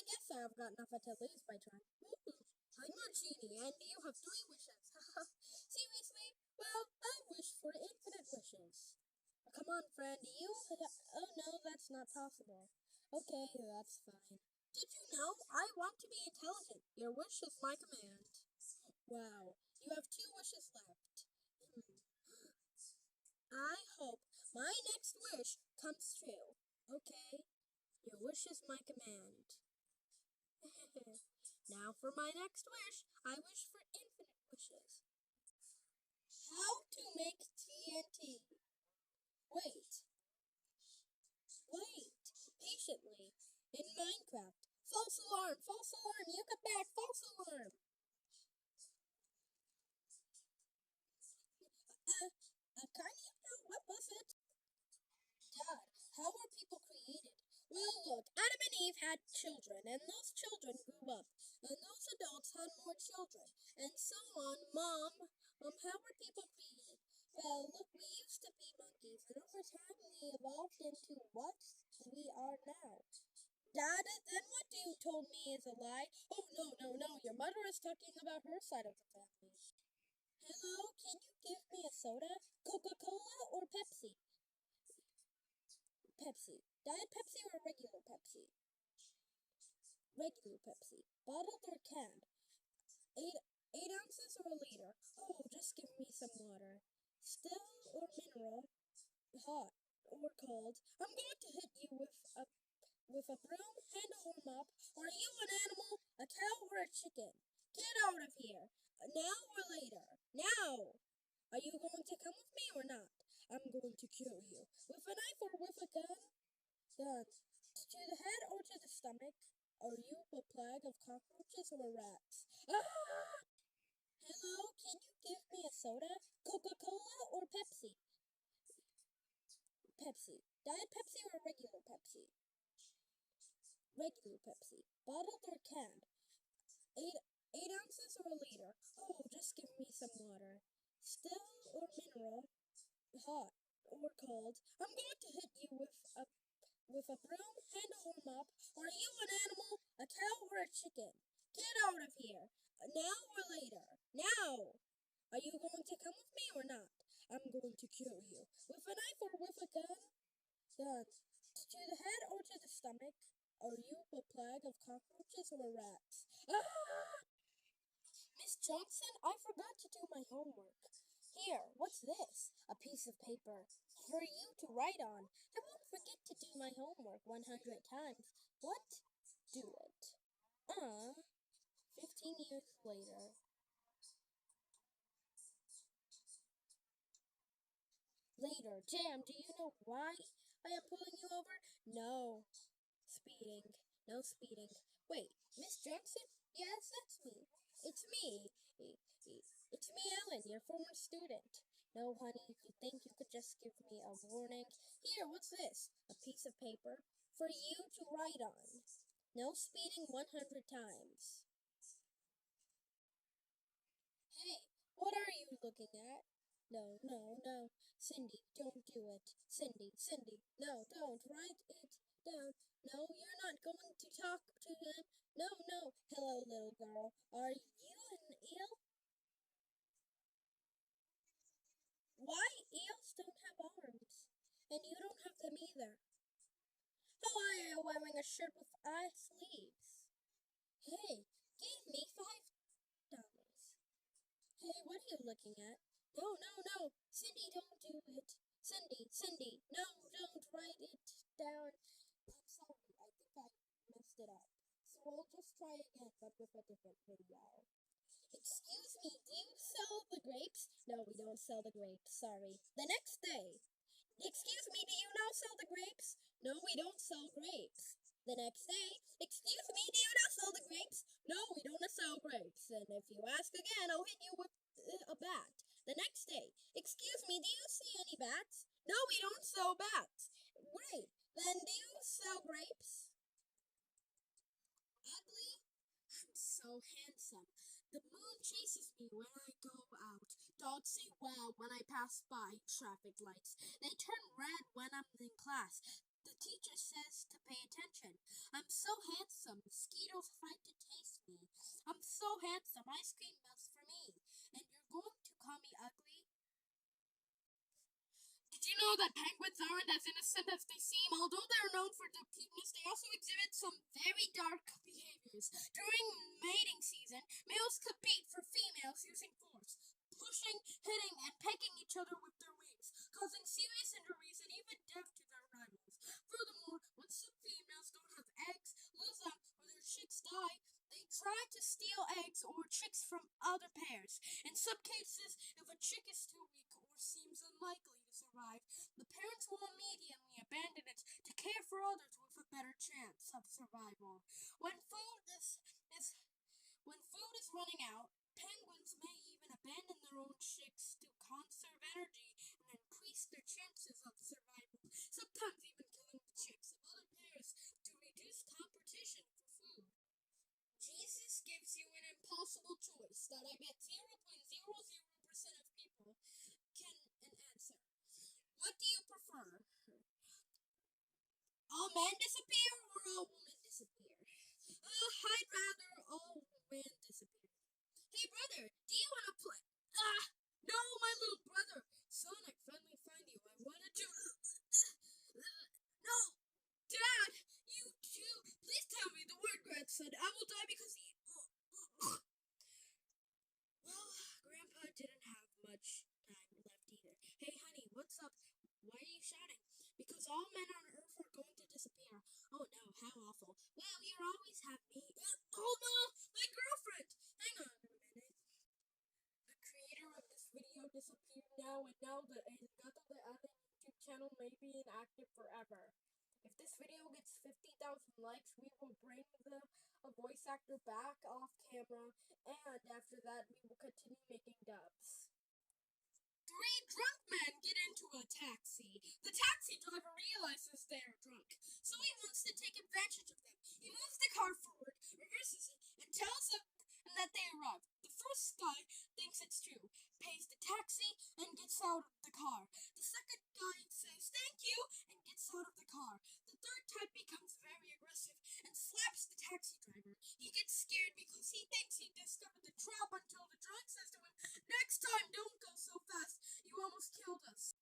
guess I've got nothing to lose by trying. I'm a genie, and you have 3 wishes. Seriously? Well, I wish for infinite wishes. Come on, friend, Oh no, that's not possible. Okay, that's fine. Did you know? I want to be intelligent. Your wish is my command. Wow, you have 2 wishes left. I hope my next wish comes true. Okay, your wish is my command. Now for my next wish, I wish for infinite wishes. How to make TNT. Wait, wait, patiently. In Minecraft. False alarm, you come back, false alarm. Kind of, what was it? Dad, how were people created? Well, look, Adam and Eve had children, and those children grew up, and those adults had more children, and so on. How were people created? Well, look, we used to be monkeys, and over time we evolved into what we are now. Dad, then what you told me is a lie? Oh, no, your mother is talking about her side of the family. Hello, can you give me a soda? Coca-Cola or Pepsi? Pepsi. Diet Pepsi or regular Pepsi? Regular Pepsi. Bottled or canned? 8 ounces or a liter? Oh, just give me some water. Still or mineral? Hot or cold? I'm going to hit you with a broom, handle, or mop. Are you an animal, a cow, or a chicken? Get out of here. Now or later? Now! Are you going to come with me or not? I'm going to kill you. With a knife or with a gun? Gun. To the head or to the stomach? Are you a plague of cockroaches or rats? Ah! Hello, can you give me a soda? Coca-Cola or Pepsi? Pepsi. Diet Pepsi or regular Pepsi? Regular Pepsi. Bottled or canned? 8 ounces or a liter? Oh, just give me some water. Still or mineral? Hot or cold? I'm going to hit you with a broom, handle, or mop. Are you an animal, a cow, or a chicken? Get out of here. Now or later? Now! Are you going to come with me or not? I'm going to kill you. With a knife or with a gun? Gun. To the head or to the stomach? Are you a plague of cockroaches or rats? Ah! Miss Johnson, I forgot to do my homework. Here, what's this? A piece of paper for you to write on. I won't forget to do my homework 100 times. What? Do it. 15 years later. Later. Jam, do you know why I am pulling you over? No. Speeding. No speeding. Wait, Miss Johnson? Yes, that's me. It's me. It's me, Ellen, your former student. No, honey, you think you could just give me a warning? Here, what's this? A piece of paper for you to write on. No speeding 100 times. Hey, what are you looking at? No. Cindy, don't do it. Cindy, no, don't. Write it down. No, you're not going to talk to him. No. Hello, little girl. Are you an eel? Why eels don't have arms? And you don't have them either. How are you wearing a shirt with eye sleeves? Hey, give me $5. Hey, what are you looking at? No. Cindy, don't do it. Cindy, no, don't write it down. I'm sorry, I think I messed it up. So we'll just try again, but with a different video. Excuse me, do you sell the grapes? No, we don't sell the grapes, sorry. The next day. Excuse me, do you not sell the grapes? No, we don't sell grapes. The next day, excuse me, do you not sell the grapes? No, we don't sell grapes. And if you ask again, I'll hit you with a bat. The next day, excuse me, do you see any bats? No, we don't sell bats. Great, then do you sell grapes? Ugly? I'm so handsome. The moon chases me when I go out. Dogs say wow when I pass by traffic lights. They turn red when I'm in class. The teacher says to pay pay attention. I'm so handsome. Mosquitoes fight to taste me. I'm so handsome. Ice cream melts for me. And you're going to call me ugly? Did you know that penguins aren't as innocent as they seem? Although they're known for their cuteness, they also exhibit some very dark behaviors. During mating season, males compete for females using force, pushing, hitting, and pecking each other with their wings, causing serious injuries and even death to their rivals. Furthermore, when some females don't have eggs, lose them, or their chicks die, they try to steal eggs or chicks from other pairs. In some cases, if a chick is too weak or seems unlikely to survive, the parents will immediately abandon it to care for others with a better chance of survival. When food is running out, penguins may even abandon their own chicks to conserve energy and increase their chances of survival, sometimes even killing the chicks of other pairs to reduce competition for food. Jesus gives you an impossible choice that I bet 0.00% of people can answer. What do you prefer? All men disappear or all women disappear? I'd rather all men disappear. Hey brother, do you want to play? No, my little brother. Son, I finally find you. I wanted to... No, Dad, you too. Please tell me the word, grandson. I will die because he... Well, Grandpa didn't have much time left either. Hey, honey, what's up? Why are you shouting? Because all men on Earth are going to disappear. Oh no, how awful. Well, you always have me. Oh no, my girlfriend! Hang on a minute. The creator of this video disappeared now, and now the Gato the Allen YouTube channel may be inactive forever. If this video gets 50,000 likes, we will bring a voice actor back off camera, and after that, we will continue making dubs. Three drunk men get into a taxi. The taxi driver realizes they are drunk, so he wants to take advantage of them. He moves the car forward, reverses it, and tells them that they arrived. The first guy thinks it's true, pays the taxi, and gets out of the car. The second guy says thank you and gets out of the car. The third type becomes very aggressive and slaps the taxi driver. He gets scared because he thinks he discovered the trap until the drunk says to him, "Next time, don't go so fast. You almost killed us."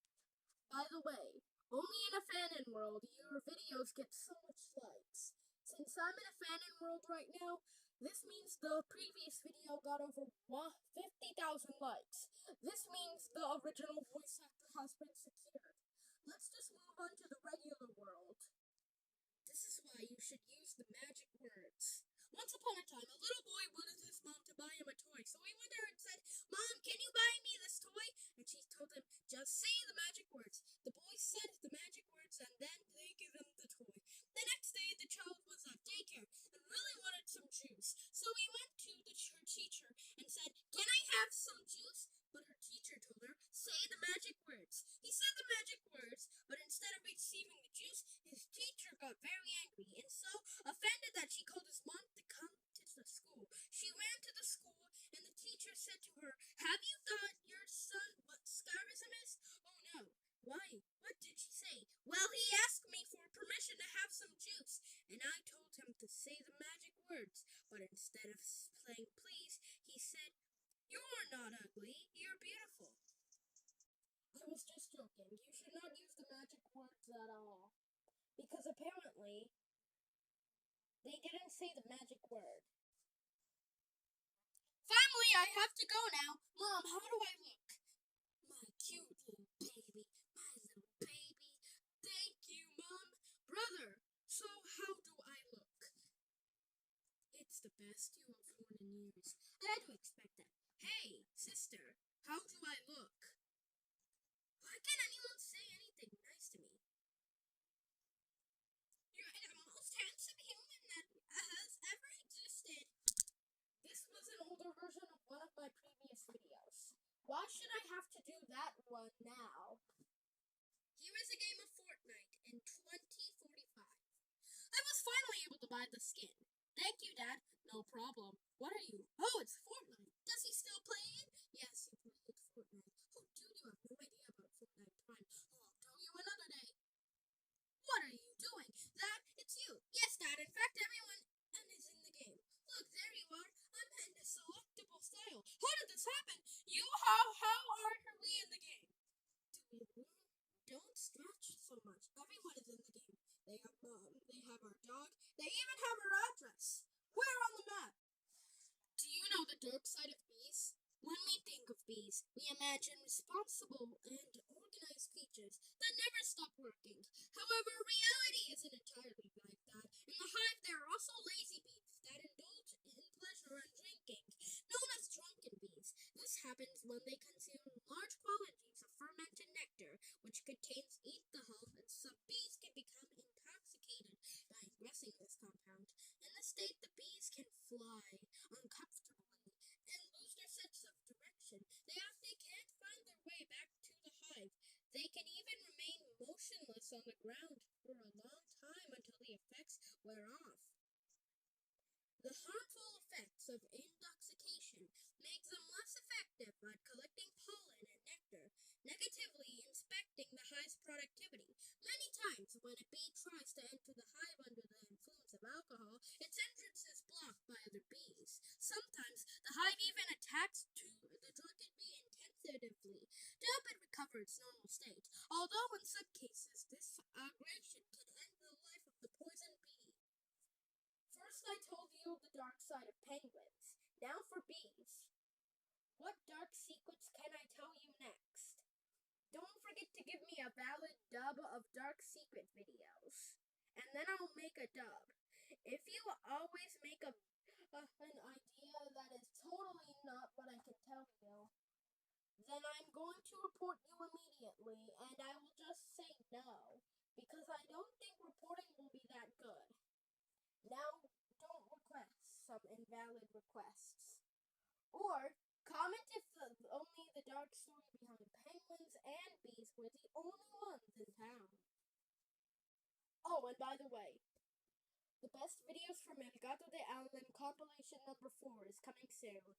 By the way, only in a fanon world your videos get so much likes. Since I'm in a fanon world right now, this means the previous video got over 50,000 likes. This means the original voice actor has been secured. Let's just move on to the regular world. This is why you should use the magic words. Once upon a time, a little boy wanted his mom to buy him a toy, so he went to her and said, "Mom, can you buy me this toy?" And she told him, "Just say the magic words." The boy said the magic words, and then they gave him the toy. The next day, the child was at daycare and really wanted some juice, so he went to her teacher and said, "Can I have some juice?" But her teacher told her, "Say the magic words." He said the magic words, but instead of receiving the juice, his teacher got very angry and so offended that she called his mom to come to the school. She ran to the school and the teacher said to her, "Have you taught your son what scarism is?" "Oh no." "Why? What did she say?" "Well, he asked me for permission to have some juice, and I told him to say the magic words, but instead of saying please, he said, 'You're not ugly, you're beautiful.'" I was just joking. You should not use the magic words at all. Because apparently, they didn't say the magic word. Family, I have to go now. Mom, how do I look? My cute little baby. My little baby. Thank you, Mom. Brother, so how do I look? It's the best you have worn in years. I had to expect that. Hey, sister, how do I look? Why can't anyone say anything nice to me? You're the most handsome human that has ever existed. This was an older version of one of my previous videos. Why should I have to do that one now? Here is a game of Fortnite in 2045. I was finally able to buy the skin. Thank you, Dad. No problem. What are you? Oh, it's Fortnite. Does he still play it? Yes, he played Fortnite. Oh, dude, you have no idea about Fortnite Prime. Oh, I'll tell you another day. What are you doing? That, it's you. dark side of bees? When we think of bees, we imagine responsible and organized creatures that never stop working. However, reality isn't entirely like that. In the hive, there are also lazy bees that indulge in pleasure and drinking, known as drunken bees. This happens when they consume large quantities of fermented nectar, which contains alcohol, and some bees can become intoxicated by ingesting this compound. In this state, the bees can fly uncomfortably and lose their sense of direction. They can't find their way back to the hive. They can even remain motionless on the ground for a long time until the effects wear off. The harmful effects of intoxication make them less effective at collecting pollen and nectar, negatively impacting the hive's productivity. Many times, when a bee tries to enter the hive under the influence of alcohol, its entrance is blocked by other bees. Sometimes, the hive even attacks the drunken bee intensively to help it recover its normal state, although in some cases, this aggression can end the life of the poisoned bee. First, I told you the dark side of penguins. Now for bees. What dark secrets can I tell you next? Don't forget to give me a valid dub of dark secret videos, and then I'll make a dub. If you always make an idea that is totally not what I can tell you, then I'm going to report you immediately, and I will just say no, because I don't think reporting will be that good. Now, don't request some invalid requests. Or comment if only the dark story behind penguins and bees were the only ones in town. Oh, and by the way, the best videos from El Gato de Allen compilation number 4 is coming soon.